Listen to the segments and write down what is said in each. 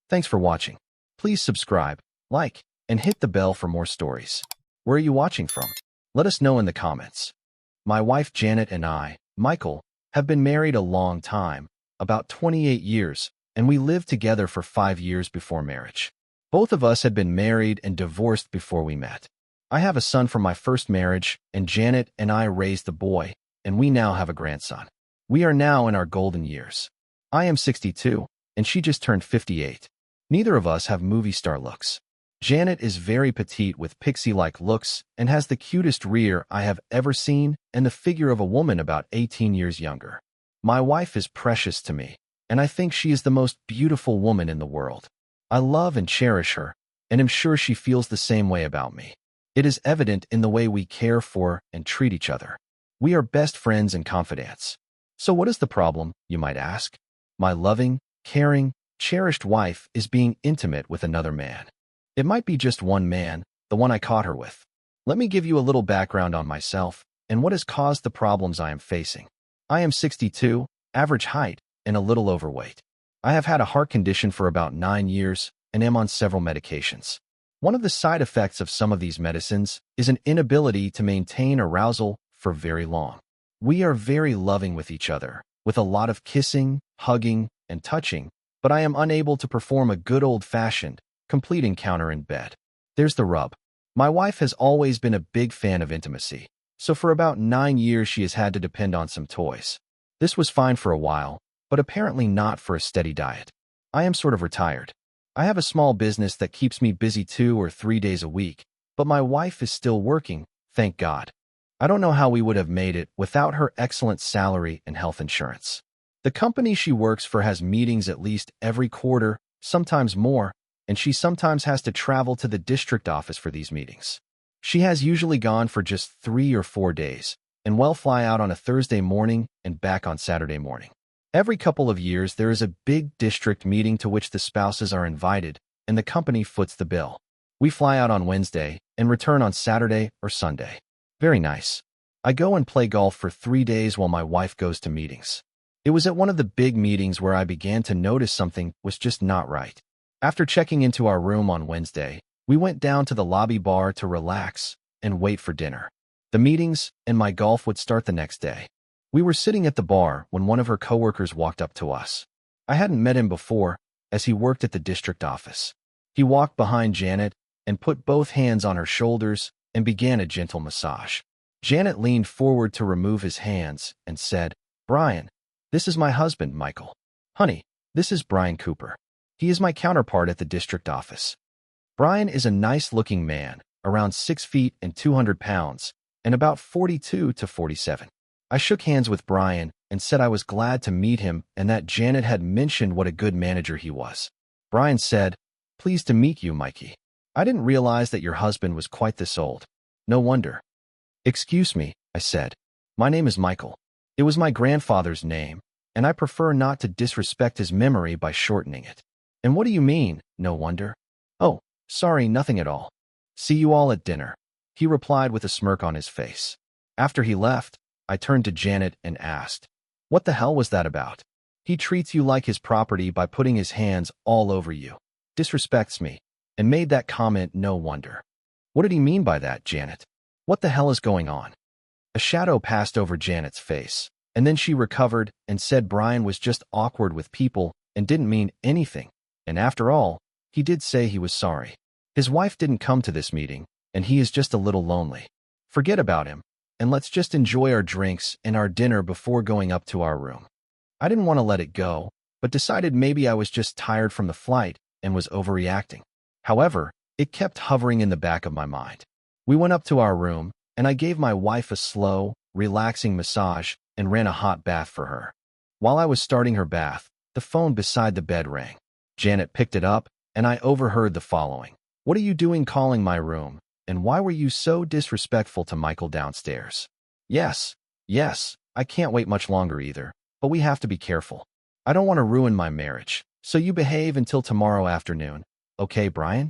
Thanks for watching. Please subscribe, like, and hit the bell for more stories. Where are you watching from? Let us know in the comments. My wife Janet and I, Michael, have been married a long time, about 28 years, and we lived together for 5 years before marriage. Both of us had been married and divorced before we met. I have a son from my first marriage, and Janet and I raised the boy, and we now have a grandson. We are now in our golden years. I am 62, and she just turned 58. Neither of us have movie star looks. Janet is very petite with pixie-like looks and has the cutest rear I have ever seen and the figure of a woman about 18 years younger. My wife is precious to me, and I think she is the most beautiful woman in the world. I love and cherish her, and am sure she feels the same way about me. It is evident in the way we care for and treat each other. We are best friends and confidants. So what is the problem, you might ask? My loving, caring, cherished wife is being intimate with another man. It might be just one man, the one I caught her with. Let me give you a little background on myself and what has caused the problems I am facing. I am 62, average height, and a little overweight. I have had a heart condition for about 9 years and am on several medications. One of the side effects of some of these medicines is an inability to maintain arousal for very long. We are very loving with each other, with a lot of kissing, hugging, and touching, but I am unable to perform a good old-fashioned, complete encounter in bed. There's the rub. My wife has always been a big fan of intimacy, so for about 9 years she has had to depend on some toys. This was fine for a while, but apparently not for a steady diet. I am sort of retired. I have a small business that keeps me busy 2 or 3 days a week, but my wife is still working, thank God. I don't know how we would have made it without her excellent salary and health insurance. The company she works for has meetings at least every quarter, sometimes more, and she sometimes has to travel to the district office for these meetings. She has usually gone for just 3 or 4 days, and will fly out on a Thursday morning and back on Saturday morning. Every couple of years, there is a big district meeting to which the spouses are invited, and the company foots the bill. We fly out on Wednesday and return on Saturday or Sunday. Very nice. I go and play golf for 3 days while my wife goes to meetings. It was at one of the big meetings where I began to notice something was just not right. After checking into our room on Wednesday, we went down to the lobby bar to relax and wait for dinner. The meetings and my golf would start the next day. We were sitting at the bar when one of her coworkers walked up to us. I hadn't met him before, as he worked at the district office. He walked behind Janet and put both hands on her shoulders and began a gentle massage. Janet leaned forward to remove his hands and said, "Brian, this is my husband, Michael. Honey, this is Brian Cooper. He is my counterpart at the district office." Brian is a nice-looking man, around 6 feet and 200 pounds, and about 42 to 47. I shook hands with Brian and said I was glad to meet him and that Janet had mentioned what a good manager he was. Brian said, "Pleased to meet you, Mikey. I didn't realize that your husband was quite this old. No wonder." "Excuse me," I said. "My name is Michael. It was my grandfather's name, and I prefer not to disrespect his memory by shortening it." "And what do you mean, no wonder?" "Oh, sorry, nothing at all. See you all at dinner," he replied with a smirk on his face. After he left, I turned to Janet and asked, "What the hell was that about? He treats you like his property by putting his hands all over you, disrespects me, and made that comment, no wonder." "What did he mean by that, Janet? What the hell is going on?" A shadow passed over Janet's face, and then she recovered and said Brian was just awkward with people and didn't mean anything, and after all, he did say he was sorry. His wife didn't come to this meeting, and he is just a little lonely. Forget about him, and let's just enjoy our drinks and our dinner before going up to our room. I didn't want to let it go, but decided maybe I was just tired from the flight and was overreacting. However, it kept hovering in the back of my mind. We went up to our room, and I gave my wife a slow, relaxing massage and ran a hot bath for her. While I was starting her bath, the phone beside the bed rang. Janet picked it up, and I overheard the following. "What are you doing calling my room? And why were you so disrespectful to Michael downstairs?" Yes, I can't wait much longer either, but we have to be careful. I don't want to ruin my marriage, so you behave until tomorrow afternoon. Okay, Brian?"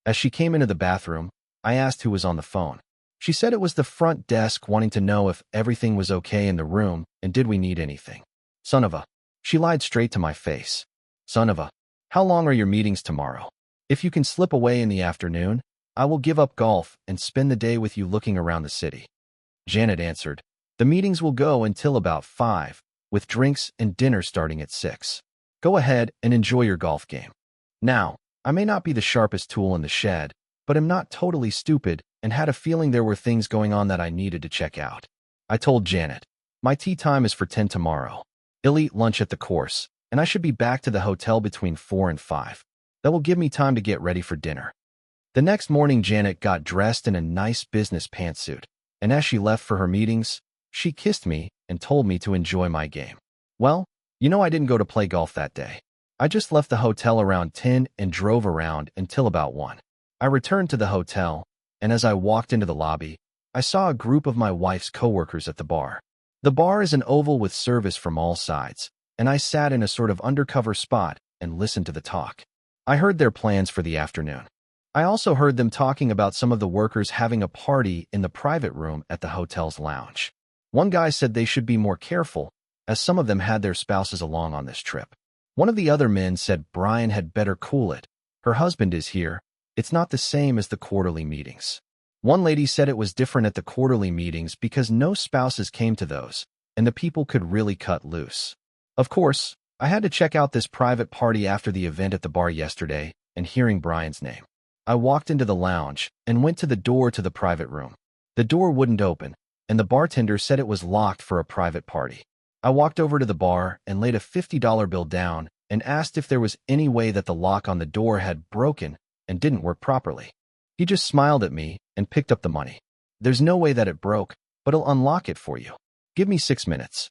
As she came into the bathroom, I asked who was on the phone. She said it was the front desk wanting to know if everything was okay in the room and did we need anything. Son of a. She lied straight to my face. Son of a. How long are your meetings tomorrow? If you can slip away in the afternoon, I will give up golf and spend the day with you looking around the city. Janet answered, the meetings will go until about 5, with drinks and dinner starting at 6. Go ahead and enjoy your golf game. Now, I may not be the sharpest tool in the shed, but I'm not totally stupid and had a feeling there were things going on that I needed to check out. I told Janet, my tea time is for 10 tomorrow. I'll eat lunch at the course, and I should be back to the hotel between 4 and 5. That will give me time to get ready for dinner. The next morning, Janet got dressed in a nice business pantsuit, and as she left for her meetings, she kissed me and told me to enjoy my game. Well, I didn't go to play golf that day. I just left the hotel around 10 and drove around until about 1. I returned to the hotel, and as I walked into the lobby, I saw a group of my wife's coworkers at the bar. The bar is an oval with service from all sides, and I sat in a sort of undercover spot and listened to the talk. I heard their plans for the afternoon. I also heard them talking about some of the workers having a party in the private room at the hotel's lounge. One guy said they should be more careful, as some of them had their spouses along on this trip. One of the other men said Brian had better cool it. Her husband is here. It's not the same as the quarterly meetings. One lady said it was different at the quarterly meetings because no spouses came to those, and the people could really cut loose. Of course, I had to check out this private party after the event at the bar yesterday and hearing Brian's name. I walked into the lounge and went to the door to the private room. The door wouldn't open, and the bartender said it was locked for a private party. I walked over to the bar and laid a $50 bill down and asked if there was any way that the lock on the door had broken and didn't work properly. He just smiled at me and picked up the money. There's no way that it broke, but I'll unlock it for you. Give me 6 minutes.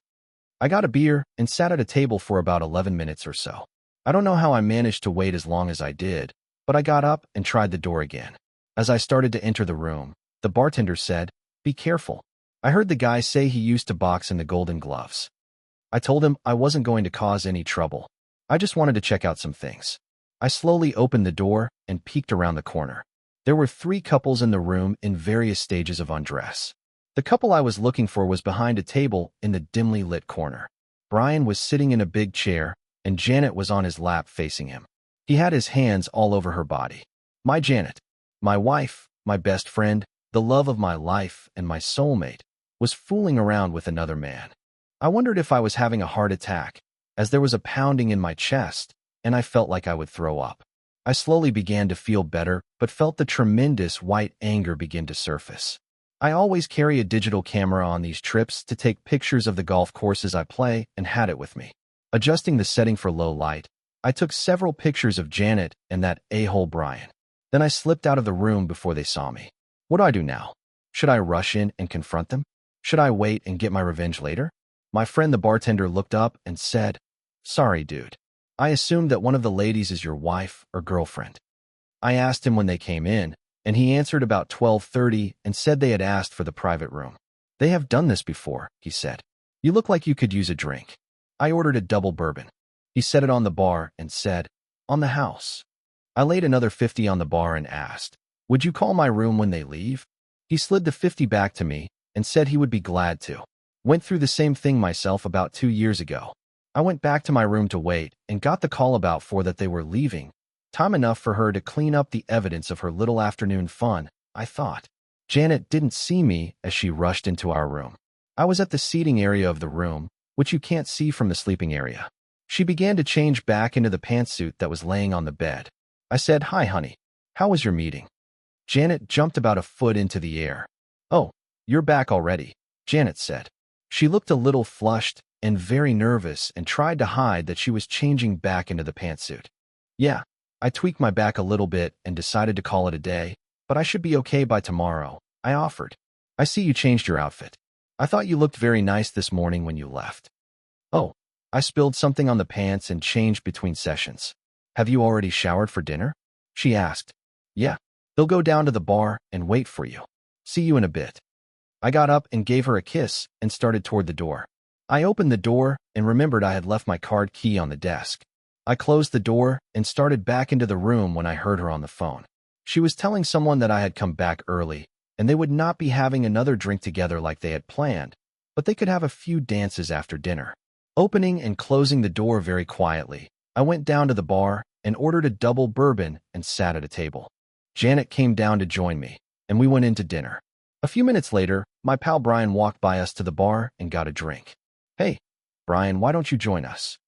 I got a beer and sat at a table for about 11 minutes or so. I don't know how I managed to wait as long as I did, but I got up and tried the door again. As I started to enter the room, the bartender said, "Be careful." I heard the guy say he used to box in the Golden Gloves. I told him I wasn't going to cause any trouble. I just wanted to check out some things. I slowly opened the door and peeked around the corner. There were 3 couples in the room in various stages of undress. The couple I was looking for was behind a table in the dimly lit corner. Brian was sitting in a big chair, and Janet was on his lap facing him. He had his hands all over her body. My Janet, my wife, my best friend, the love of my life, and my soulmate, was fooling around with another man. I wondered if I was having a heart attack, as there was a pounding in my chest, and I felt like I would throw up. I slowly began to feel better, but felt the tremendous white anger begin to surface. I always carry a digital camera on these trips to take pictures of the golf courses I play and had it with me. Adjusting the setting for low light, I took several pictures of Janet and that a-hole Brian. Then I slipped out of the room before they saw me. What do I do now? Should I rush in and confront them? Should I wait and get my revenge later? My friend the bartender looked up and said, "Sorry, dude. I assumed that one of the ladies is your wife or girlfriend." I asked him when they came in, and he answered about 12:30 and said they had asked for the private room. "They have done this before," he said. "You look like you could use a drink." I ordered a double bourbon. He set it on the bar and said, "On the house." I laid another 50 on the bar and asked, "Would you call my room when they leave?" He slid the 50 back to me and said he would be glad to. Went through the same thing myself about 2 years ago. I went back to my room to wait and got the call about 4 that they were leaving. Time enough for her to clean up the evidence of her little afternoon fun, I thought. Janet didn't see me as she rushed into our room. I was at the seating area of the room, which you can't see from the sleeping area. She began to change back into the pantsuit that was laying on the bed. I said, "Hi, honey. How was your meeting?" Janet jumped about a foot into the air. "Oh, you're back already," Janet said. She looked a little flushed and very nervous and tried to hide that she was changing back into the pantsuit. "Yeah, I tweaked my back a little bit and decided to call it a day, but I should be okay by tomorrow," I offered. "I see you changed your outfit. I thought you looked very nice this morning when you left." "Oh, I spilled something on the pants and changed between sessions. Have you already showered for dinner?" she asked. "Yeah, they'll go down to the bar and wait for you. See you in a bit." I got up and gave her a kiss and started toward the door. I opened the door and remembered I had left my card key on the desk. I closed the door and started back into the room when I heard her on the phone. She was telling someone that I had come back early and they would not be having another drink together like they had planned, but they could have a few dances after dinner. Opening and closing the door very quietly, I went down to the bar and ordered a double bourbon and sat at a table. Janet came down to join me, and we went into dinner. A few minutes later, my pal Brian walked by us to the bar and got a drink. "Hey, Brian, why don't you join us?"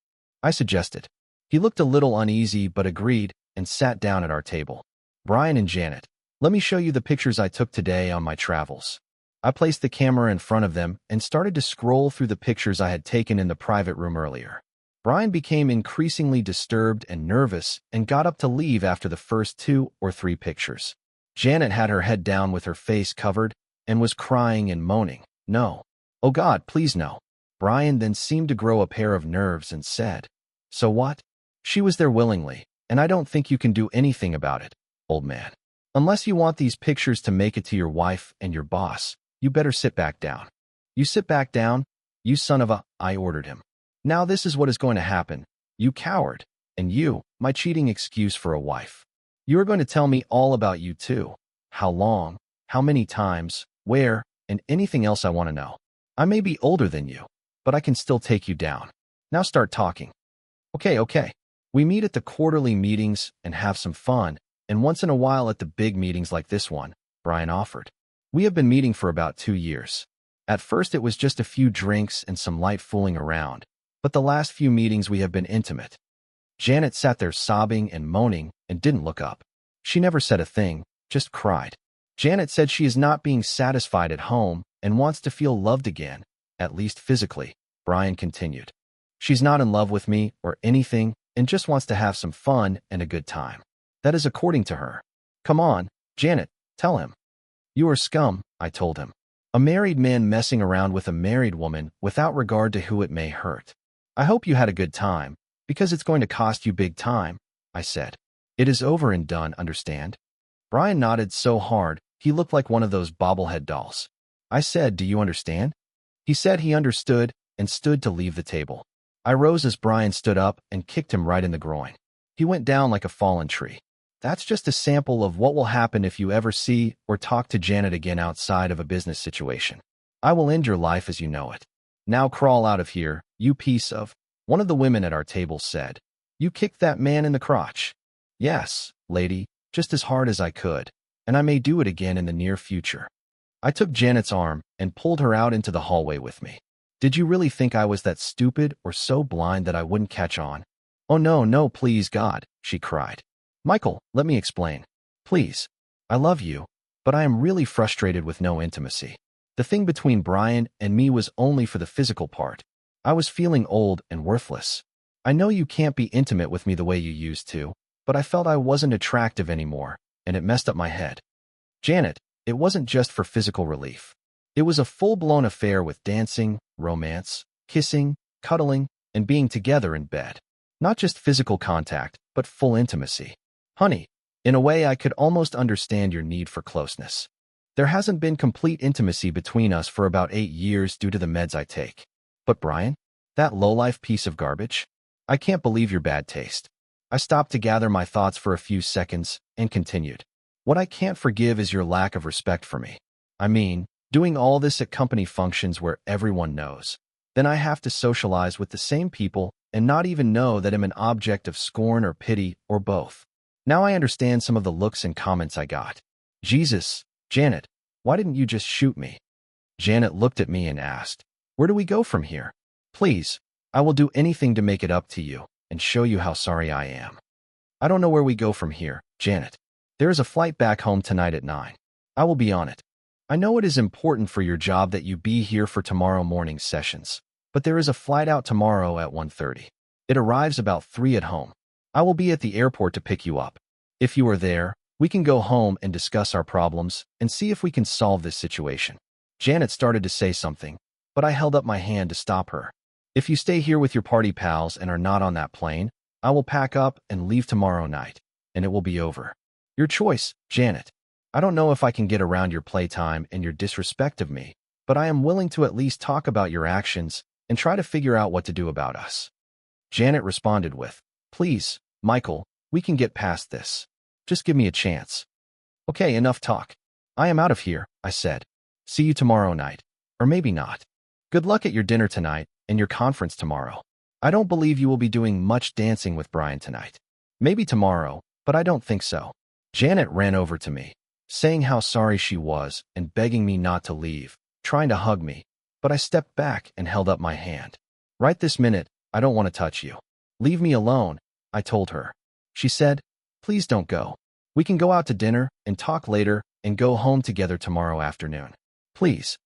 I suggested. He looked a little uneasy but agreed and sat down at our table. "Brian and Janet, let me show you the pictures I took today on my travels." I placed the camera in front of them and started to scroll through the pictures I had taken in the private room earlier. Brian became increasingly disturbed and nervous and got up to leave after the first 2 or 3 pictures. Janet had her head down with her face covered and was crying and moaning. "No. Oh God, please no." Brian then seemed to grow a pair of nerves and said, "So what? She was there willingly, and I don't think you can do anything about it, old man. Unless you want these pictures to make it to your wife and your boss, you better sit back down." "You sit back down, you son of a," I ordered him. "Now this is what is going to happen, you coward, and you, my cheating excuse for a wife. You are going to tell me all about you too. How long, how many times, where, and anything else I want to know. I may be older than you, but I can still take you down. Now start talking." Okay. We meet at the quarterly meetings and have some fun, and once in a while at the big meetings like this one," Brian offered. "We have been meeting for about 2 years. At first it was just a few drinks and some light fooling around, but the last few meetings we have been intimate." Janet sat there sobbing and moaning and didn't look up. She never said a thing, just cried. Janet said she is not being satisfied at home and wants to feel loved again, at least physically, Brian continued. "She's not in love with me or anything and just wants to have some fun and a good time. That is according to her. Come on, Janet, tell him." "You are scum," I told him. "A married man messing around with a married woman without regard to who it may hurt. I hope you had a good time, because it's going to cost you big time," I said. "It is over and done, understand?" Brian nodded so hard, he looked like one of those bobblehead dolls. I said, "Do you understand?" He said he understood and stood to leave the table. I rose as Brian stood up and kicked him right in the groin. He went down like a fallen tree. That's just a sample of what will happen if you ever see or talk to Janet again outside of a business situation. I will end your life as you know it. Now crawl out of here, you piece of—" One of the women at our table said. "You kicked that man in the crotch." "Yes, lady, just as hard as I could, and I may do it again in the near future." I took Janet's arm and pulled her out into the hallway with me. "Did you really think I was that stupid or so blind that I wouldn't catch on?" "Oh no, please God," she cried. "Michael, let me explain. Please. I love you, but I am really frustrated with no intimacy. The thing between Brian and me was only for the physical part. I was feeling old and worthless. I know you can't be intimate with me the way you used to, but I felt I wasn't attractive anymore, and it messed up my head. Janet, it wasn't just for physical relief. It was a full-blown affair with dancing, romance, kissing, cuddling, and being together in bed. Not just physical contact, but full intimacy. Honey, in a way I could almost understand your need for closeness. There hasn't been complete intimacy between us for about 8 years due to the meds I take. But Brian, that lowlife piece of garbage? I can't believe your bad taste." I stopped to gather my thoughts for a few seconds and continued. "What I can't forgive is your lack of respect for me. I mean, doing all this at company functions where everyone knows. Then I have to socialize with the same people and not even know that I'm an object of scorn or pity or both. Now I understand some of the looks and comments I got. Jesus, Janet, why didn't you just shoot me?" Janet looked at me and asked, "Where do we go from here? Please, I will do anything to make it up to you and show you how sorry I am." "I don't know where we go from here, Janet. There is a flight back home tonight at 9. I will be on it. I know it is important for your job that you be here for tomorrow morning's sessions, but there is a flight out tomorrow at 1:30. It arrives about 3 at home. I will be at the airport to pick you up. If you are there, we can go home and discuss our problems and see if we can solve this situation." Janet started to say something, but I held up my hand to stop her. "If you stay here with your party pals and are not on that plane, I will pack up and leave tomorrow night, and it will be over. Your choice, Janet. I don't know if I can get around your playtime and your disrespect of me, but I am willing to at least talk about your actions and try to figure out what to do about us." Janet responded with, "Please, Michael, we can get past this. Just give me a chance." "Okay, enough talk. I am out of here," I said. "See you tomorrow night. Or maybe not. Good luck at your dinner tonight and your conference tomorrow. I don't believe you will be doing much dancing with Brian tonight." Maybe tomorrow, but I don't think so. Janet ran over to me, saying how sorry she was and begging me not to leave, trying to hug me, but I stepped back and held up my hand. Right this minute, I don't want to touch you. Leave me alone, I told her. She said, please don't go. We can go out to dinner and talk later and go home together tomorrow afternoon. Please.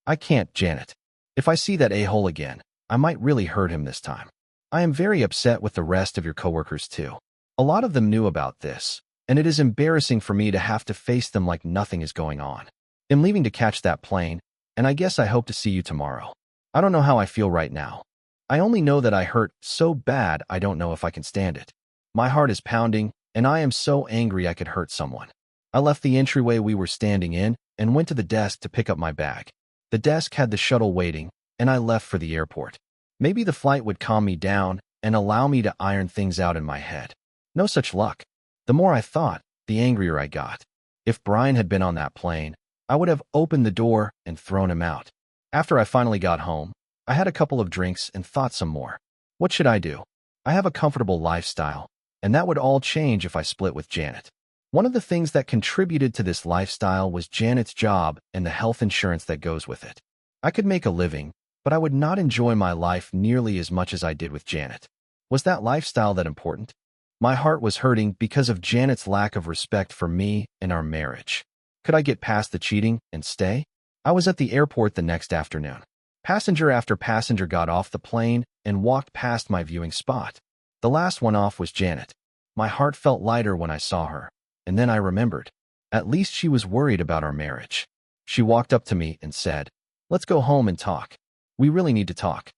I can't, Janet. If I see that a-hole again, I might really hurt him this time. I am very upset with the rest of your coworkers too. A lot of them knew about this, and it is embarrassing for me to have to face them like nothing is going on. I'm leaving to catch that plane, and I guess I hope to see you tomorrow. I don't know how I feel right now. I only know that I hurt so bad I don't know if I can stand it. My heart is pounding, and I am so angry I could hurt someone. I left the entryway we were standing in and went to the desk to pick up my bag. The desk had the shuttle waiting, and I left for the airport. Maybe the flight would calm me down and allow me to iron things out in my head. No such luck. The more I thought, the angrier I got. If Brian had been on that plane, I would have opened the door and thrown him out. After I finally got home, I had a couple of drinks and thought some more. What should I do? I have a comfortable lifestyle, and that would all change if I split with Janet. One of the things that contributed to this lifestyle was Janet's job and the health insurance that goes with it. I could make a living, but I would not enjoy my life nearly as much as I did with Janet. Was that lifestyle that important? My heart was hurting because of Janet's lack of respect for me and our marriage. Could I get past the cheating and stay? I was at the airport the next afternoon. Passenger after passenger got off the plane and walked past my viewing spot. The last one off was Janet. My heart felt lighter when I saw her, and then I remembered. At least she was worried about our marriage. She walked up to me and said, let's go home and talk. We really need to talk.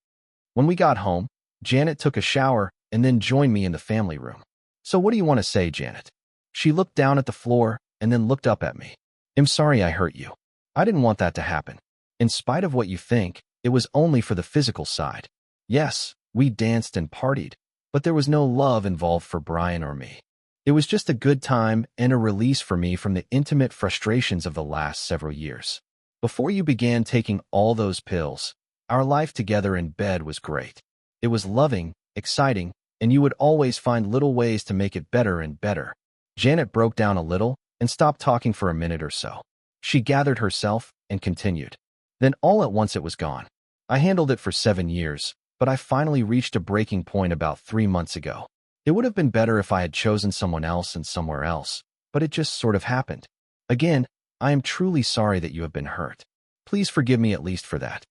When we got home, Janet took a shower and then joined me in the family room. So what do you want to say, Janet? She looked down at the floor and then looked up at me. I'm sorry I hurt you. I didn't want that to happen. In spite of what you think, it was only for the physical side. Yes, we danced and partied, but there was no love involved for Brian or me. It was just a good time and a release for me from the intimate frustrations of the last several years. Before you began taking all those pills, our life together in bed was great. It was loving, exciting, and you would always find little ways to make it better and better. Janet broke down a little and stopped talking for a minute or so. She gathered herself and continued. Then all at once it was gone. I handled it for 7 years, but I finally reached a breaking point about 3 months ago. It would have been better if I had chosen someone else and somewhere else, but it just sort of happened. Again, I am truly sorry that you have been hurt. Please forgive me at least for that.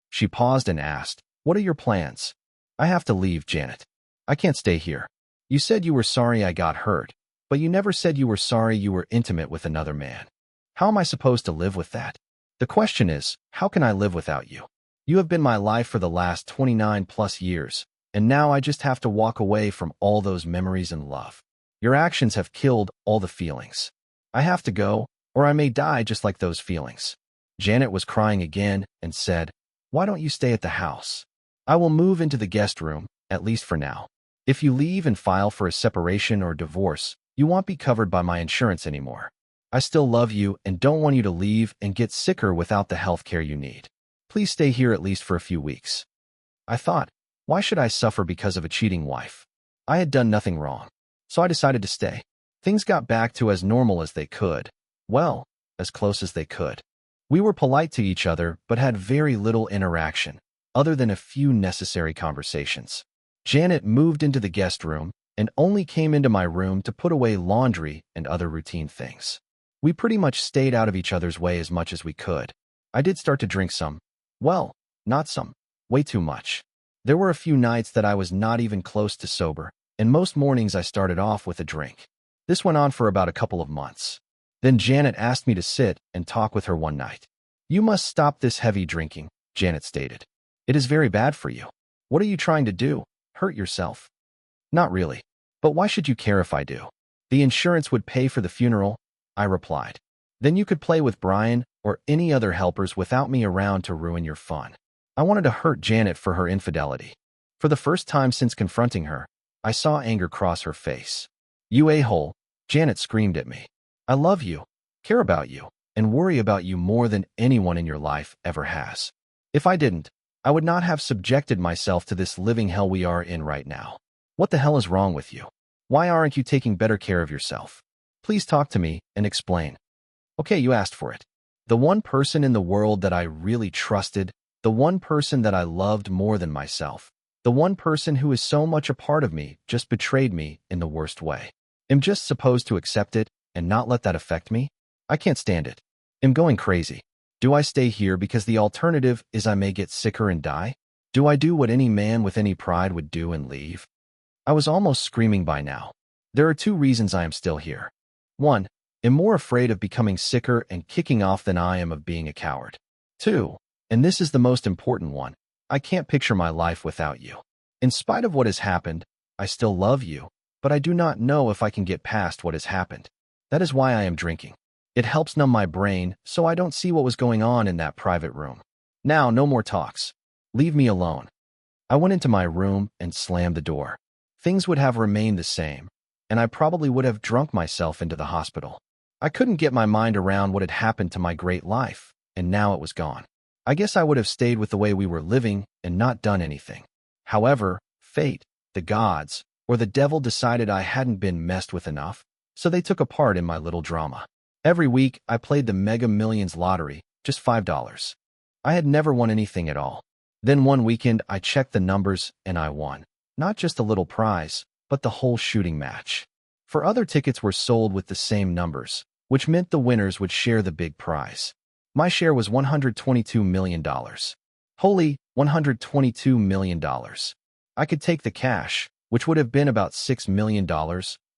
She paused and asked, what are your plans? I have to leave, Janet. I can't stay here. You said you were sorry I got hurt, but you never said you were sorry you were intimate with another man. How am I supposed to live with that? The question is, how can I live without you? You have been my life for the last 29 plus years, and now I just have to walk away from all those memories and love. Your actions have killed all the feelings. I have to go, or I may die just like those feelings. Janet was crying again and said, why don't you stay at the house? I will move into the guest room, at least for now. If you leave and file for a separation or divorce, you won't be covered by my insurance anymore. I still love you and don't want you to leave and get sicker without the health care you need. Please stay here at least for a few weeks. I thought, why should I suffer because of a cheating wife? I had done nothing wrong, so I decided to stay. Things got back to as normal as they could. Well, as close as they could. We were polite to each other but had very little interaction, other than a few necessary conversations. Janet moved into the guest room and only came into my room to put away laundry and other routine things. We pretty much stayed out of each other's way as much as we could. I did start to drink some. Well, not some. Way too much. There were a few nights that I was not even close to sober, and most mornings I started off with a drink. This went on for about a couple of months. Then Janet asked me to sit and talk with her one night. You must stop this heavy drinking, Janet stated. It is very bad for you. What are you trying to do? Hurt yourself? Not really. But why should you care if I do? The insurance would pay for the funeral, I replied. Then you could play with Brian or any other helpers without me around to ruin your fun. I wanted to hurt Janet for her infidelity. For the first time since confronting her, I saw anger cross her face. You a-hole, Janet screamed at me. I love you, care about you, and worry about you more than anyone in your life ever has. If I didn't, I would not have subjected myself to this living hell we are in right now. What the hell is wrong with you? Why aren't you taking better care of yourself? Please talk to me and explain. Okay, you asked for it. The one person in the world that I really trusted, the one person that I loved more than myself, the one person who is so much a part of me just betrayed me in the worst way. Am just supposed to accept it and not let that affect me? I can't stand it. Am going crazy. Do I stay here because the alternative is I may get sicker and die? Do I do what any man with any pride would do and leave? I was almost screaming by now. There are two reasons I am still here. One, am more afraid of becoming sicker and kicking off than I am of being a coward. Two, and this is the most important one, I can't picture my life without you. In spite of what has happened, I still love you, but I do not know if I can get past what has happened. That is why I am drinking. It helps numb my brain so I don't see what was going on in that private room. Now, no more talks. Leave me alone. I went into my room and slammed the door. Things would have remained the same, and I probably would have drunk myself into the hospital. I couldn't get my mind around what had happened to my great life, and now it was gone. I guess I would have stayed with the way we were living and not done anything. However, fate, the gods, or the devil decided I hadn't been messed with enough, so they took a part in my little drama. Every week, I played the Mega Millions lottery, just $5. I had never won anything at all. Then one weekend, I checked the numbers and I won. Not just a little prize, but the whole shooting match. For other tickets were sold with the same numbers, which meant the winners would share the big prize. My share was $122 million. Holy, $122 million. I could take the cash, which would have been about $6 million,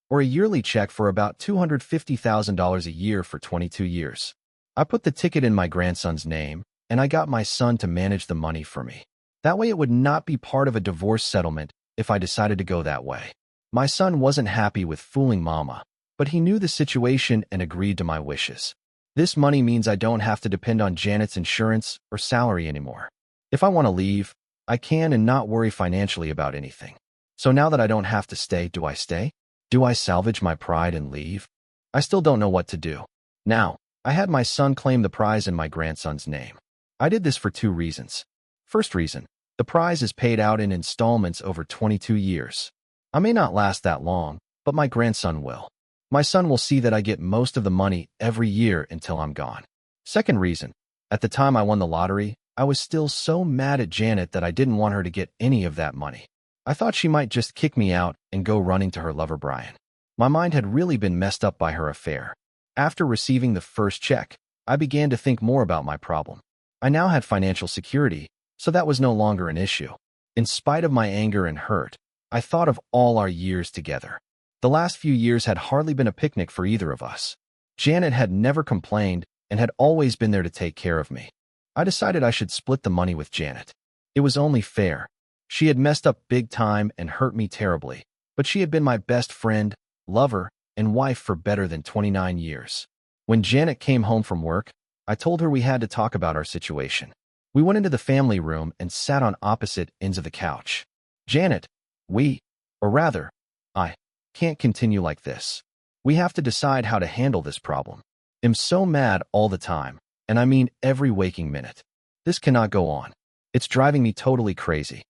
or a yearly check for about $250,000 a year for 22 years. I put the ticket in my grandson's name, and I got my son to manage the money for me. That way it would not be part of a divorce settlement if I decided to go that way. My son wasn't happy with fooling mama, but he knew the situation and agreed to my wishes. This money means I don't have to depend on Janet's insurance or salary anymore. If I want to leave, I can and not worry financially about anything. So now that I don't have to stay, do I stay? Do I salvage my pride and leave? I still don't know what to do. Now, I had my son claim the prize in my grandson's name. I did this for two reasons. First reason, the prize is paid out in installments over 22 years. I may not last that long, but my grandson will. My son will see that I get most of the money every year until I'm gone. Second reason, at the time I won the lottery, I was still so mad at Janet that I didn't want her to get any of that money. I thought she might just kick me out and go running to her lover Brian. My mind had really been messed up by her affair. After receiving the first check, I began to think more about my problem. I now had financial security, so that was no longer an issue. In spite of my anger and hurt, I thought of all our years together. The last few years had hardly been a picnic for either of us. Janet had never complained and had always been there to take care of me. I decided I should split the money with Janet. It was only fair. She had messed up big time and hurt me terribly, but she had been my best friend, lover, and wife for better than 29 years. When Janet came home from work, I told her we had to talk about our situation. We went into the family room and sat on opposite ends of the couch. Janet, I can't continue like this. We have to decide how to handle this problem. I'm so mad all the time, and I mean every waking minute. This cannot go on. It's driving me totally crazy.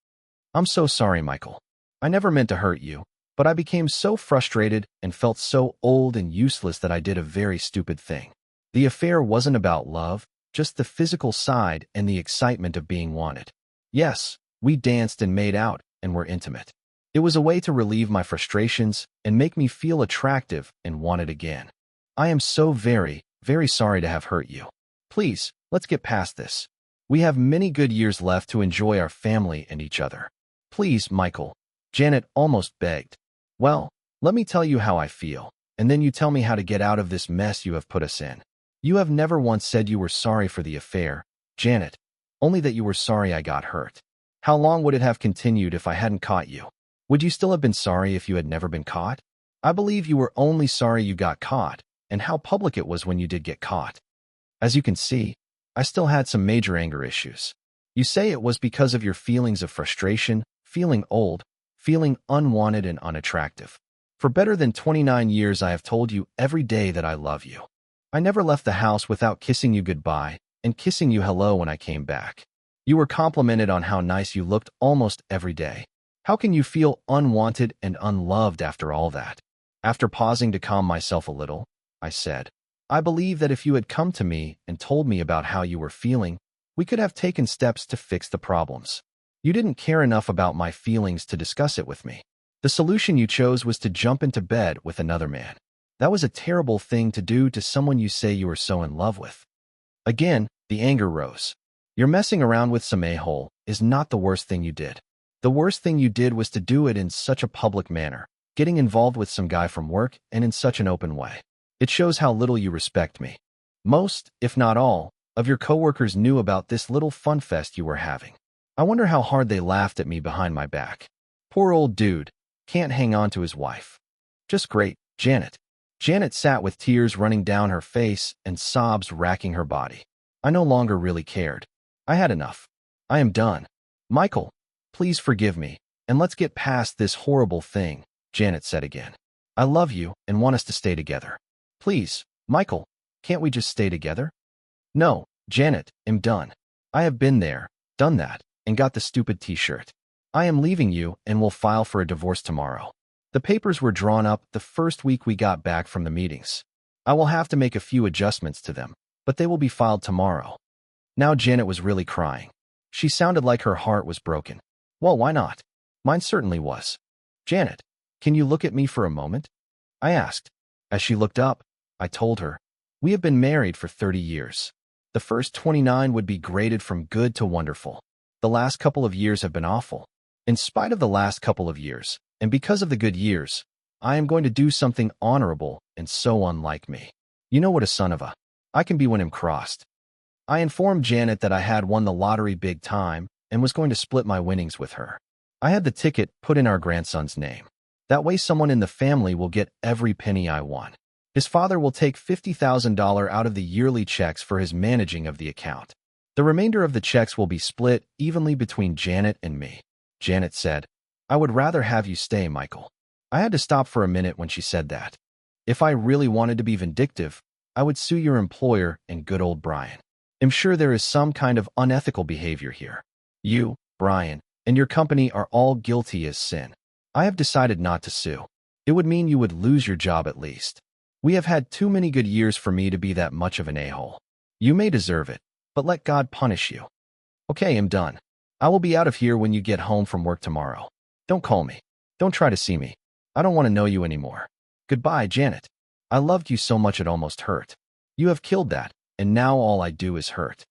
I'm so sorry, Michael. I never meant to hurt you, but I became so frustrated and felt so old and useless that I did a very stupid thing. The affair wasn't about love, just the physical side and the excitement of being wanted. Yes, we danced and made out and were intimate. It was a way to relieve my frustrations and make me feel attractive and wanted again. I am so very, very sorry to have hurt you. Please, let's get past this. We have many good years left to enjoy our family and each other. Please, Michael. Janet almost begged. Well, let me tell you how I feel, and then you tell me how to get out of this mess you have put us in. You have never once said you were sorry for the affair, Janet, only that you were sorry I got hurt. How long would it have continued if I hadn't caught you? Would you still have been sorry if you had never been caught? I believe you were only sorry you got caught, and how public it was when you did get caught. As you can see, I still had some major anger issues. You say it was because of your feelings of frustration, feeling old, feeling unwanted and unattractive. For better than 29 years I have told you every day that I love you. I never left the house without kissing you goodbye and kissing you hello when I came back. You were complimented on how nice you looked almost every day. How can you feel unwanted and unloved after all that? After pausing to calm myself a little, I said, I believe that if you had come to me and told me about how you were feeling, we could have taken steps to fix the problems. You didn't care enough about my feelings to discuss it with me. The solution you chose was to jump into bed with another man. That was a terrible thing to do to someone you say you were so in love with. Again, the anger rose. Your messing around with some a-hole is not the worst thing you did. The worst thing you did was to do it in such a public manner, getting involved with some guy from work and in such an open way. It shows how little you respect me. Most, if not all, of your coworkers knew about this little fun fest you were having. I wonder how hard they laughed at me behind my back. Poor old dude, can't hang on to his wife. Just great, Janet. Janet sat with tears running down her face and sobs racking her body. I no longer really cared. I had enough. I am done. Michael, please forgive me, and let's get past this horrible thing, Janet said again. I love you and want us to stay together. Please, Michael, can't we just stay together? No, Janet, I'm done. I have been there, done that, and got the stupid t-shirt. I am leaving you and will file for a divorce tomorrow. The papers were drawn up the first week we got back from the meetings. I will have to make a few adjustments to them, but they will be filed tomorrow. Now Janet was really crying. She sounded like her heart was broken. Well, why not? Mine certainly was. Janet, can you look at me for a moment? I asked. As she looked up, I told her, we have been married for 30 years. The first 29 would be graded from good to wonderful. The last couple of years have been awful. In spite of the last couple of years, and because of the good years, I am going to do something honorable and so unlike me. You know what a son of a I can be when I'm crossed. I informed Janet that I had won the lottery big time and was going to split my winnings with her. I had the ticket put in our grandson's name. That way someone in the family will get every penny I won. His father will take $50,000 out of the yearly checks for his managing of the account. The remainder of the checks will be split evenly between Janet and me. Janet said, I would rather have you stay, Michael. I had to stop for a minute when she said that. If I really wanted to be vindictive, I would sue your employer and good old Brian. I'm sure there is some kind of unethical behavior here. You, Brian, and your company are all guilty as sin. I have decided not to sue. It would mean you would lose your job at least. We have had too many good years for me to be that much of an a-hole. You may deserve it, but let God punish you. Okay, I'm done. I will be out of here when you get home from work tomorrow. Don't call me. Don't try to see me. I don't want to know you anymore. Goodbye, Janet. I loved you so much it almost hurt. You have killed that, and now all I do is hurt.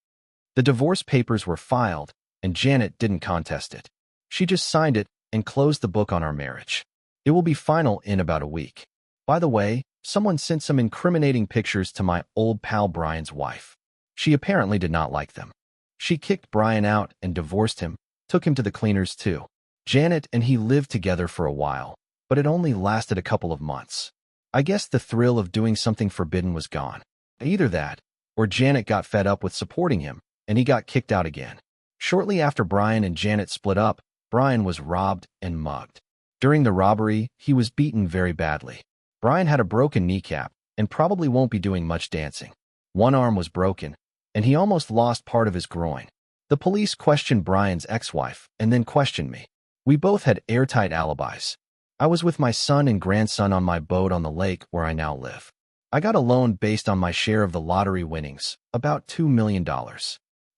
The divorce papers were filed, and Janet didn't contest it. She just signed it and closed the book on our marriage. It will be final in about a week. By the way, someone sent some incriminating pictures to my old pal Brian's wife. She apparently did not like them. She kicked Brian out and divorced him, took him to the cleaners too. Janet and he lived together for a while, but it only lasted a couple of months. I guess the thrill of doing something forbidden was gone. Either that, or Janet got fed up with supporting him, and he got kicked out again. Shortly after Brian and Janet split up, Brian was robbed and mugged. During the robbery, he was beaten very badly. Brian had a broken kneecap and probably won't be doing much dancing. One arm was broken, and he almost lost part of his groin. The police questioned Brian's ex-wife and then questioned me. We both had airtight alibis. I was with my son and grandson on my boat on the lake where I now live. I got a loan based on my share of the lottery winnings, about $2 million.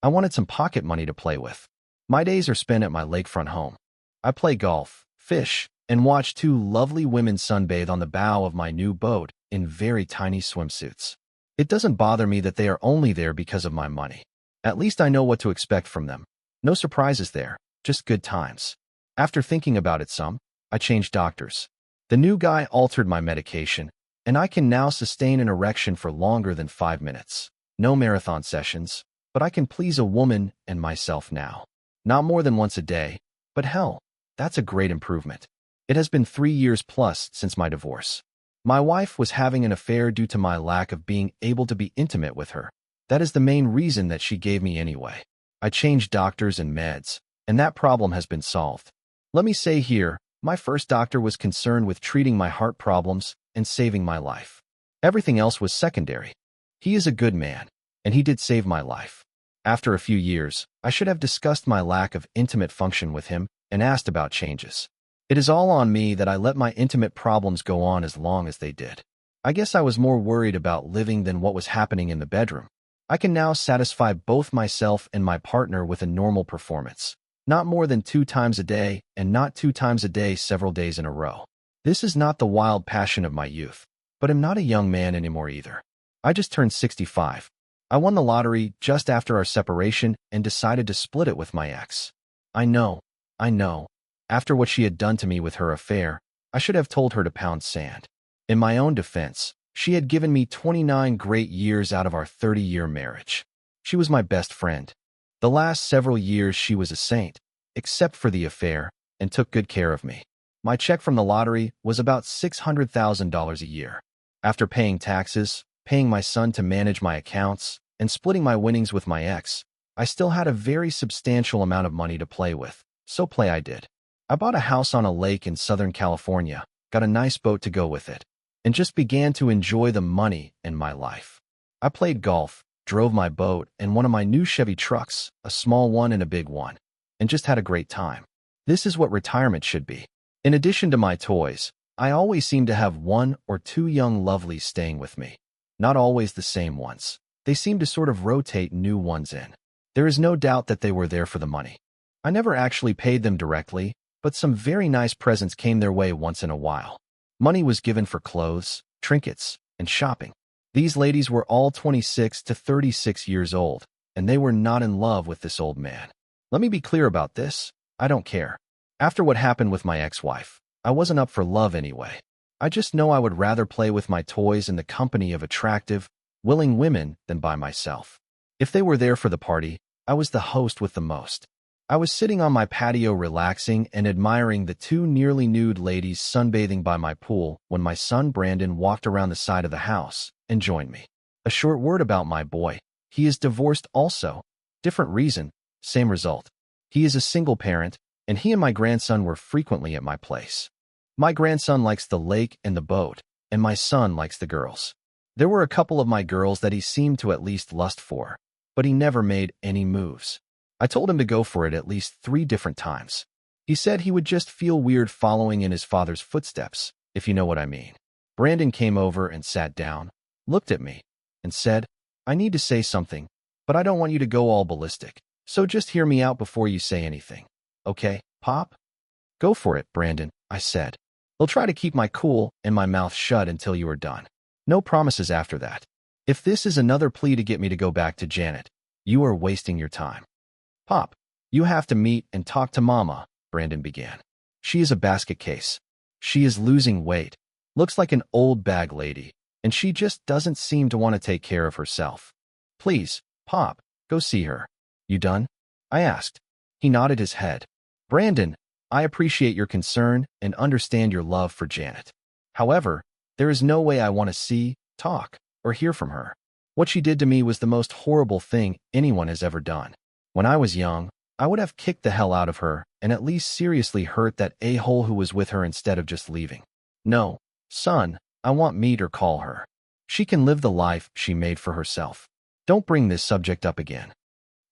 I wanted some pocket money to play with. My days are spent at my lakefront home. I play golf, fish, and watch two lovely women sunbathe on the bow of my new boat in very tiny swimsuits. It doesn't bother me that they are only there because of my money. At least I know what to expect from them. No surprises there, just good times. After thinking about it some, I changed doctors. The new guy altered my medication, and I can now sustain an erection for longer than 5 minutes. No marathon sessions, but I can please a woman and myself now. Not more than once a day, but hell, that's a great improvement. It has been 3 years plus since my divorce. My wife was having an affair due to my lack of being able to be intimate with her. That is the main reason that she gave me anyway. I changed doctors and meds, and that problem has been solved. Let me say here, my first doctor was concerned with treating my heart problems and saving my life. Everything else was secondary. He is a good man, and he did save my life. After a few years, I should have discussed my lack of intimate function with him and asked about changes. It is all on me that I let my intimate problems go on as long as they did. I guess I was more worried about living than what was happening in the bedroom. I can now satisfy both myself and my partner with a normal performance. Not more than 2 times a day, and not 2 times a day several days in a row. This is not the wild passion of my youth, but I'm not a young man anymore either. I just turned 65. I won the lottery just after our separation and decided to split it with my ex. I know. After what she had done to me with her affair, I should have told her to pound sand. In my own defense, she had given me 29 great years out of our 30-year marriage. She was my best friend. The last several years she was a saint, except for the affair, and took good care of me. My check from the lottery was about $600,000 a year. After paying taxes, paying my son to manage my accounts, and splitting my winnings with my ex, I still had a very substantial amount of money to play with, so play I did. I bought a house on a lake in Southern California, got a nice boat to go with it, and just began to enjoy the money in my life. I played golf, drove my boat and one of my new Chevy trucks, a small one and a big one, and just had a great time. This is what retirement should be. In addition to my toys, I always seem to have 1 or 2 young lovelies staying with me. Not always the same ones. They seem to sort of rotate new ones in. There is no doubt that they were there for the money. I never actually paid them directly, but some very nice presents came their way once in a while. Money was given for clothes, trinkets, and shopping. These ladies were all 26 to 36 years old, and they were not in love with this old man. Let me be clear about this. I don't care. After what happened with my ex-wife, I wasn't up for love anyway. I just know I would rather play with my toys in the company of attractive, willing women than by myself. If they were there for the party, I was the host with the most. I was sitting on my patio relaxing and admiring the 2 nearly nude ladies sunbathing by my pool when my son Brandon walked around the side of the house and joined me. A short word about my boy. He is divorced also. Different reason, same result. He is a single parent, and he and my grandson were frequently at my place. My grandson likes the lake and the boat, and my son likes the girls. There were a couple of my girls that he seemed to at least lust for, but he never made any moves. I told him to go for it at least 3 different times. He said he would just feel weird following in his father's footsteps, if you know what I mean. Brandon came over and sat down, looked at me, and said, "I need to say something, but I don't want you to go all ballistic, so just hear me out before you say anything. Okay, Pop?" "Go for it, Brandon," I said. "I'll try to keep my cool and my mouth shut until you are done. No promises after that. If this is another plea to get me to go back to Janet, you are wasting your time." "Pop, you have to meet and talk to Mama," Brandon began. "She is a basket case. She is losing weight, looks like an old bag lady, and she just doesn't seem to want to take care of herself. Please, Pop, go see her." "You done?" I asked. He nodded his head. "Brandon, I appreciate your concern and understand your love for Janet. However, there is no way I want to see, talk, or hear from her. What she did to me was the most horrible thing anyone has ever done. When I was young, I would have kicked the hell out of her and at least seriously hurt that a-hole who was with her instead of just leaving. No, son, I want meet or call her. She can live the life she made for herself. Don't bring this subject up again."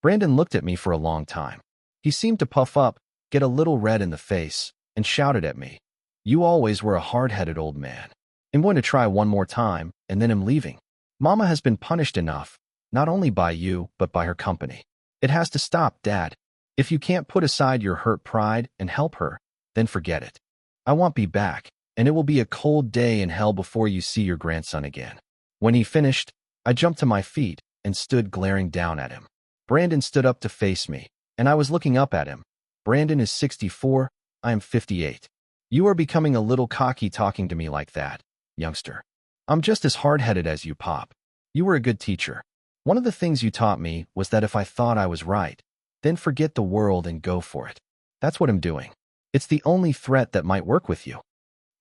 Brandon looked at me for a long time. He seemed to puff up, get a little red in the face, and shouted at me, "You always were a hard-headed old man. I'm going to try one more time, and then I'm leaving. Mama has been punished enough, not only by you, but by her company. It has to stop, Dad. If you can't put aside your hurt pride and help her, then forget it. I won't be back, and it will be a cold day in hell before you see your grandson again." When he finished, I jumped to my feet and stood glaring down at him. Brandon stood up to face me, and I was looking up at him. Brandon is 64, I am 58. You are becoming a little cocky talking to me like that, youngster. I'm just as hard-headed as you, Pop. You were a good teacher. One of the things you taught me was that if I thought I was right, then forget the world and go for it. That's what I'm doing. It's the only threat that might work with you.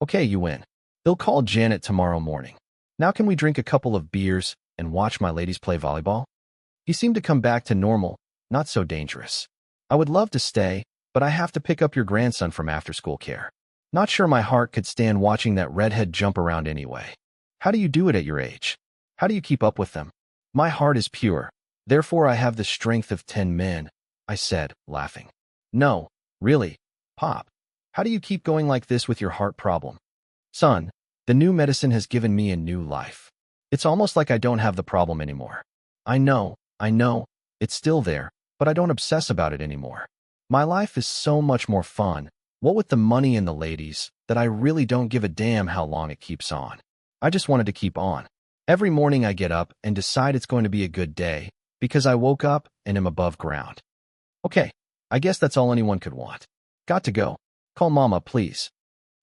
Okay, you win. They'll call Janet tomorrow morning. Now can we drink a couple of beers and watch my ladies play volleyball? He seemed to come back to normal, not so dangerous. I would love to stay, but I have to pick up your grandson from after-school care. Not sure my heart could stand watching that redhead jump around anyway. How do you do it at your age? How do you keep up with them? My heart is pure. Therefore I have the strength of 10 men, I said, laughing. No, really. Pop, how do you keep going like this with your heart problem? Son, the new medicine has given me a new life. It's almost like I don't have the problem anymore. I know, it's still there, but I don't obsess about it anymore. My life is so much more fun, what with the money and the ladies, that I really don't give a damn how long it keeps on. I just wanted to keep on. Every morning I get up and decide it's going to be a good day, because I woke up and am above ground. Okay, I guess that's all anyone could want. Got to go. Call Mama, please.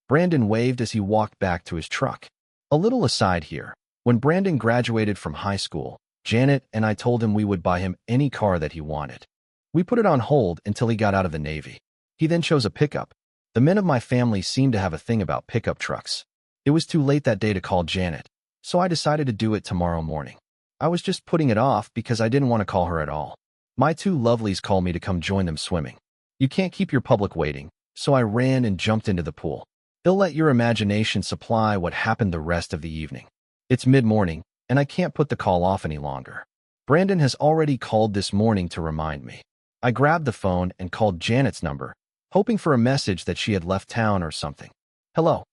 Brandon waved as he walked back to his truck. A little aside here. When Brandon graduated from high school, Janet and I told him we would buy him any car that he wanted. We put it on hold until he got out of the Navy. He then chose a pickup. The men of my family seem to have a thing about pickup trucks. It was too late that day to call Janet, so I decided to do it tomorrow morning. I was just putting it off because I didn't want to call her at all. My two lovelies called me to come join them swimming. You can't keep your public waiting, so I ran and jumped into the pool. They'll let your imagination supply what happened the rest of the evening. It's mid-morning, and I can't put the call off any longer. Brandon has already called this morning to remind me. I grabbed the phone and called Janet's number, hoping for a message that she had left town or something. Hello.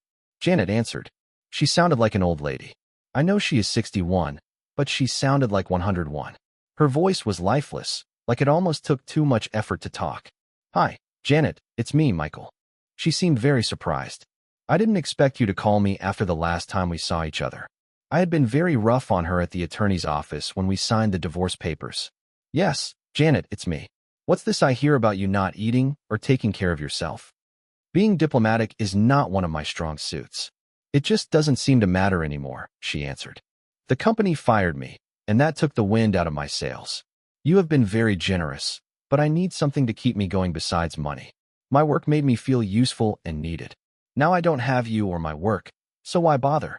Janet answered. She sounded like an old lady. I know she is 61, but she sounded like 101. Her voice was lifeless, like it almost took too much effort to talk. Hi, Janet, it's me, Michael. She seemed very surprised. I didn't expect you to call me after the last time we saw each other. I had been very rough on her at the attorney's office when we signed the divorce papers. Yes, Janet, it's me. What's this I hear about you not eating or taking care of yourself? Being diplomatic is not one of my strong suits. It just doesn't seem to matter anymore, she answered. The company fired me, and that took the wind out of my sails. You have been very generous, but I need something to keep me going besides money. My work made me feel useful and needed. Now I don't have you or my work, so why bother?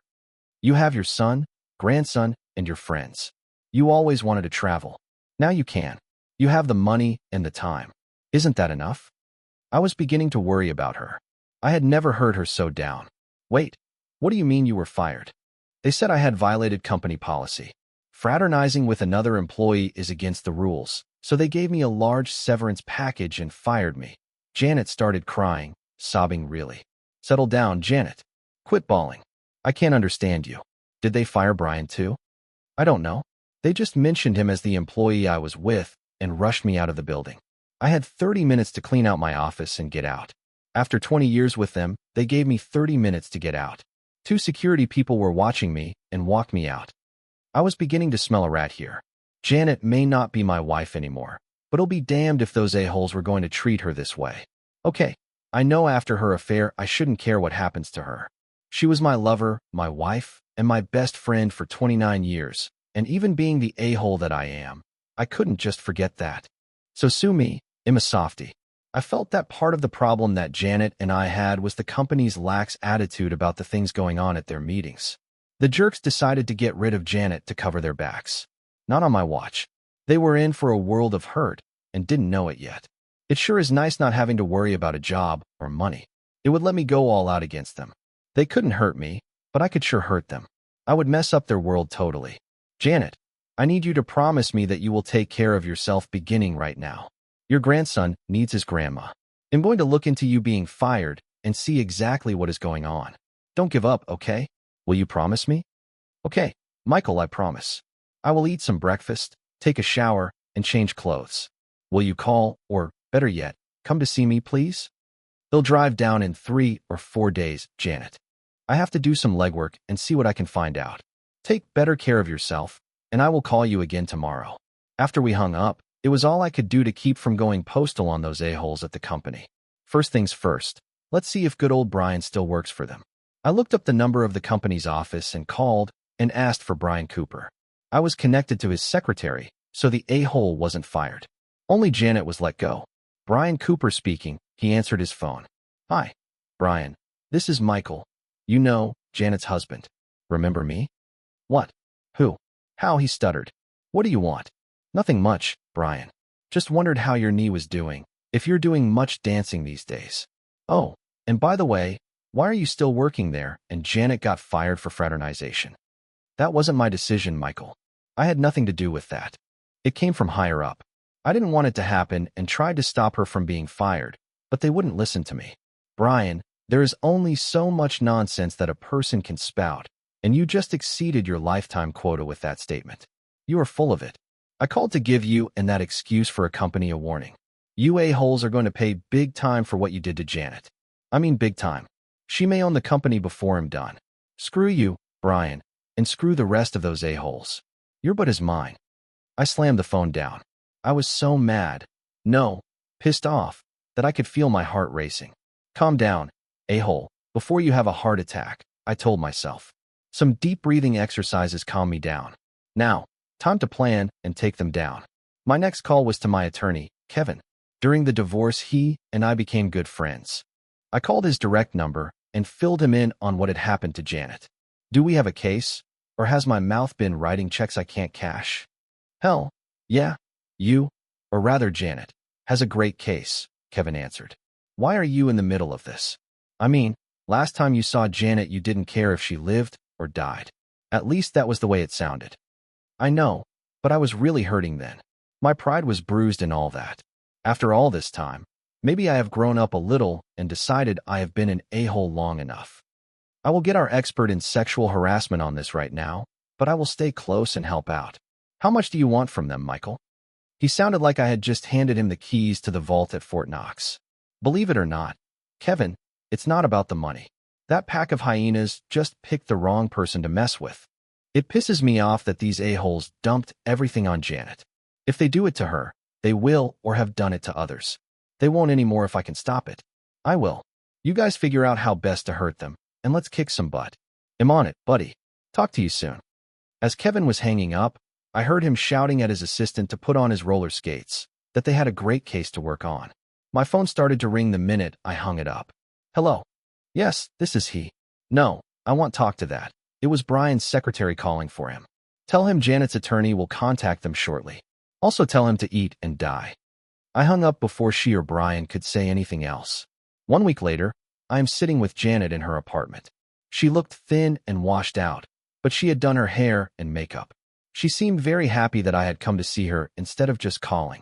You have your son, grandson, and your friends. You always wanted to travel. Now you can. You have the money and the time. Isn't that enough? I was beginning to worry about her. I had never heard her so down. Wait, what do you mean you were fired? They said I had violated company policy. Fraternizing with another employee is against the rules, so they gave me a large severance package and fired me. Janet started crying, sobbing really. Settle down, Janet. Quit bawling. I can't understand you. Did they fire Brian too? I don't know. They just mentioned him as the employee I was with and rushed me out of the building. I had 30 minutes to clean out my office and get out. After 20 years with them, they gave me 30 minutes to get out. 2 security people were watching me and walked me out. I was beginning to smell a rat here. Janet may not be my wife anymore, but I'll be damned if those a-holes were going to treat her this way. Okay, I know after her affair I shouldn't care what happens to her. She was my lover, my wife, and my best friend for 29 years, and even being the a-hole that I am, I couldn't just forget that. So sue me, I'm a softie. I felt that part of the problem that Janet and I had was the company's lax attitude about the things going on at their meetings. The jerks decided to get rid of Janet to cover their backs. Not on my watch. They were in for a world of hurt and didn't know it yet. It sure is nice not having to worry about a job or money. It would let me go all out against them. They couldn't hurt me, but I could sure hurt them. I would mess up their world totally. Janet, I need you to promise me that you will take care of yourself beginning right now. Your grandson needs his grandma. I'm going to look into you being fired and see exactly what is going on. Don't give up, okay? Will you promise me? Okay, Michael, I promise. I will eat some breakfast, take a shower, and change clothes. Will you call, or, better yet, come to see me, please? They'll drive down in 3 or 4 days, Janet. I have to do some legwork and see what I can find out. Take better care of yourself, and I will call you again tomorrow. After we hung up, it was all I could do to keep from going postal on those a-holes at the company. First things first, let's see if good old Brian still works for them. I looked up the number of the company's office and called and asked for Brian Cooper. I was connected to his secretary, so the a-hole wasn't fired. Only Janet was let go. Brian Cooper speaking, he answered his phone. Hi, Brian. This is Michael. You know, Janet's husband. Remember me? What? Who? How? He stuttered. What do you want? Nothing much, Brian. Just wondered how your knee was doing, if you're doing much dancing these days. Oh, and by the way, why are you still working there and Janet got fired for fraternization? That wasn't my decision, Michael. I had nothing to do with that. It came from higher up. I didn't want it to happen and tried to stop her from being fired, but they wouldn't listen to me. Brian, there is only so much nonsense that a person can spout, and you just exceeded your lifetime quota with that statement. You are full of it. I called to give you and that excuse for a company a warning. You a-holes are going to pay big time for what you did to Janet. I mean big time. She may own the company before I'm done. Screw you, Brian, and screw the rest of those a-holes. Your butt is mine. I slammed the phone down. I was so mad, no, pissed off, that I could feel my heart racing. Calm down, a-hole, before you have a heart attack, I told myself. Some deep breathing exercises calm me down. Now, time to plan and take them down. My next call was to my attorney, Kevin. During the divorce, he and I became good friends. I called his direct number and filled him in on what had happened to Janet. Do we have a case, or has my mouth been writing checks I can't cash? Hell, yeah, you, or rather Janet, has a great case, Kevin answered. Why are you in the middle of this? I mean, last time you saw Janet you didn't care if she lived or died. At least that was the way it sounded. I know, but I was really hurting then. My pride was bruised and all that. After all this time, maybe I have grown up a little and decided I have been an a-hole long enough. I will get our expert in sexual harassment on this right now, but I will stay close and help out. How much do you want from them, Michael? He sounded like I had just handed him the keys to the vault at Fort Knox. Believe it or not, Kevin, it's not about the money. That pack of hyenas just picked the wrong person to mess with. It pisses me off that these a-holes dumped everything on Janet. If they do it to her, they will or have done it to others. They won't anymore if I can stop it. I will. You guys figure out how best to hurt them, and let's kick some butt. I'm on it, buddy. Talk to you soon. As Kevin was hanging up, I heard him shouting at his assistant to put on his roller skates, that they had a great case to work on. My phone started to ring the minute I hung it up. Hello. Yes, this is he. No, I won't talk to that. It was Brian's secretary calling for him. Tell him Janet's attorney will contact them shortly. Also tell him to eat and die. I hung up before she or Brian could say anything else. 1 week later, I am sitting with Janet in her apartment. She looked thin and washed out, but she had done her hair and makeup. She seemed very happy that I had come to see her instead of just calling.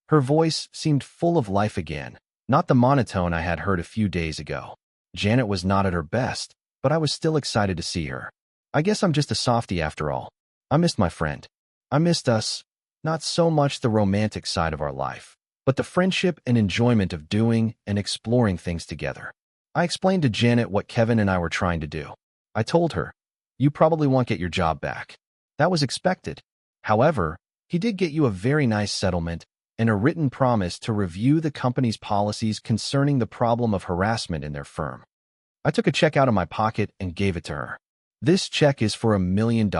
Her voice seemed full of life again, not the monotone I had heard a few days ago. Janet was not at her best, but I was still excited to see her. I guess I'm just a softie after all. I missed my friend. I missed us. Not so much the romantic side of our life, but the friendship and enjoyment of doing and exploring things together. I explained to Janet what Kevin and I were trying to do. I told her, you probably won't get your job back. That was expected. However, he did get you a very nice settlement and a written promise to review the company's policies concerning the problem of harassment in their firm. I took a check out of my pocket and gave it to her. This check is for $1 million,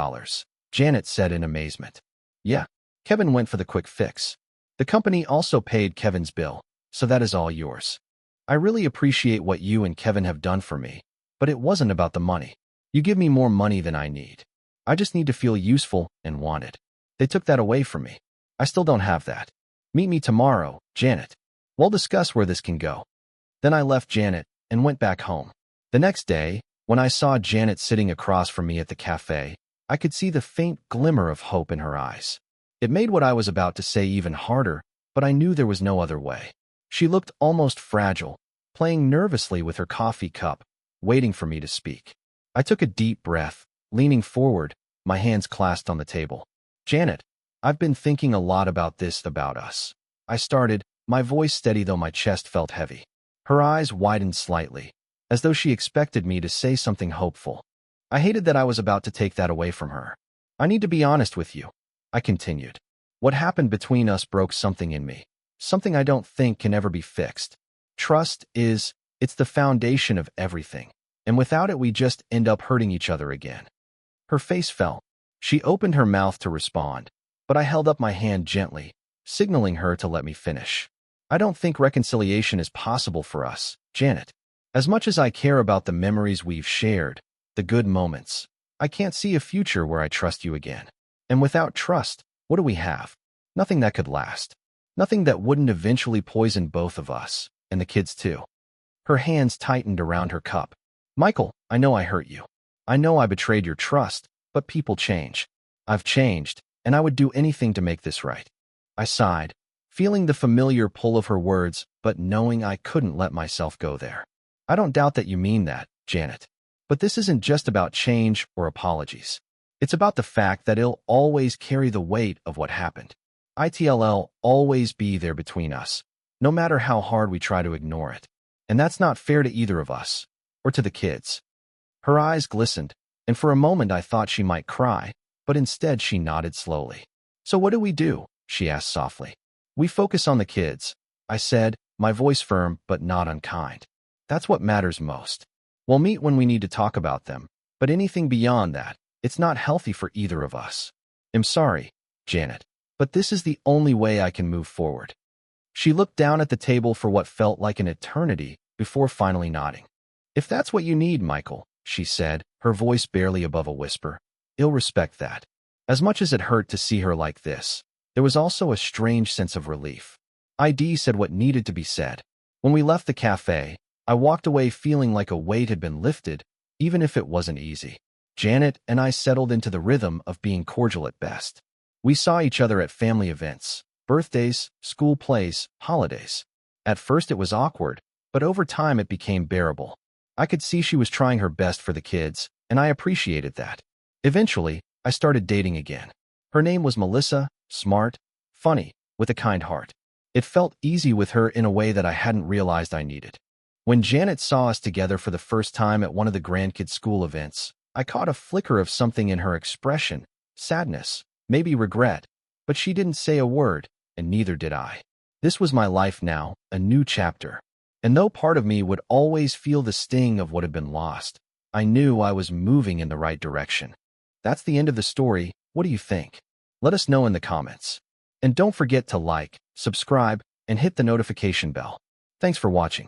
Janet said in amazement. Yeah, Kevin went for the quick fix. The company also paid Kevin's bill, so that is all yours. I really appreciate what you and Kevin have done for me, but it wasn't about the money. You give me more money than I need. I just need to feel useful and wanted. They took that away from me. I still don't have that. Meet me tomorrow, Janet. We'll discuss where this can go. Then I left Janet and went back home. The next day, when I saw Janet sitting across from me at the cafe, I could see the faint glimmer of hope in her eyes. It made what I was about to say even harder, but I knew there was no other way. She looked almost fragile, playing nervously with her coffee cup, waiting for me to speak. I took a deep breath, leaning forward, my hands clasped on the table. Janet, I've been thinking a lot about this about us. I started, my voice steady though my chest felt heavy. Her eyes widened slightly, as though she expected me to say something hopeful. I hated that I was about to take that away from her. I need to be honest with you, I continued. What happened between us broke something in me, something I don't think can ever be fixed. Trust it's the foundation of everything, and without it we just end up hurting each other again. Her face fell. She opened her mouth to respond, but I held up my hand gently, signaling her to let me finish. I don't think reconciliation is possible for us, Janet. As much as I care about the memories we've shared, the good moments, I can't see a future where I trust you again. And without trust, what do we have? Nothing that could last. Nothing that wouldn't eventually poison both of us, and the kids too. Her hands tightened around her cup. Michael, I know I hurt you. I know I betrayed your trust, but people change. I've changed, and I would do anything to make this right. I sighed, feeling the familiar pull of her words, but knowing I couldn't let myself go there. I don't doubt that you mean that, Janet. But this isn't just about change or apologies. It's about the fact that it'll always carry the weight of what happened. It'll always be there between us, no matter how hard we try to ignore it. And that's not fair to either of us, or to the kids. Her eyes glistened, and for a moment I thought she might cry, but instead she nodded slowly. So what do? She asked softly. We focus on the kids, I said, my voice firm but not unkind. That's what matters most. We'll meet when we need to talk about them, but anything beyond that, it's not healthy for either of us. I'm sorry, Janet, but this is the only way I can move forward. She looked down at the table for what felt like an eternity before finally nodding. If that's what you need, Michael, she said, her voice barely above a whisper, I'll respect that. As much as it hurt to see her like this, there was also a strange sense of relief. ID said what needed to be said. When we left the cafe, I walked away feeling like a weight had been lifted, even if it wasn't easy. Janet and I settled into the rhythm of being cordial at best. We saw each other at family events, birthdays, school plays, holidays. At first it was awkward, but over time it became bearable. I could see she was trying her best for the kids, and I appreciated that. Eventually, I started dating again. Her name was Melissa, smart, funny, with a kind heart. It felt easy with her in a way that I hadn't realized I needed. When Janet saw us together for the first time at one of the grandkids' school events, I caught a flicker of something in her expression, sadness, maybe regret, but she didn't say a word, and neither did I. This was my life now, a new chapter. And though part of me would always feel the sting of what had been lost, I knew I was moving in the right direction. That's the end of the story. What do you think? Let us know in the comments. And don't forget to like, subscribe, and hit the notification bell. Thanks for watching.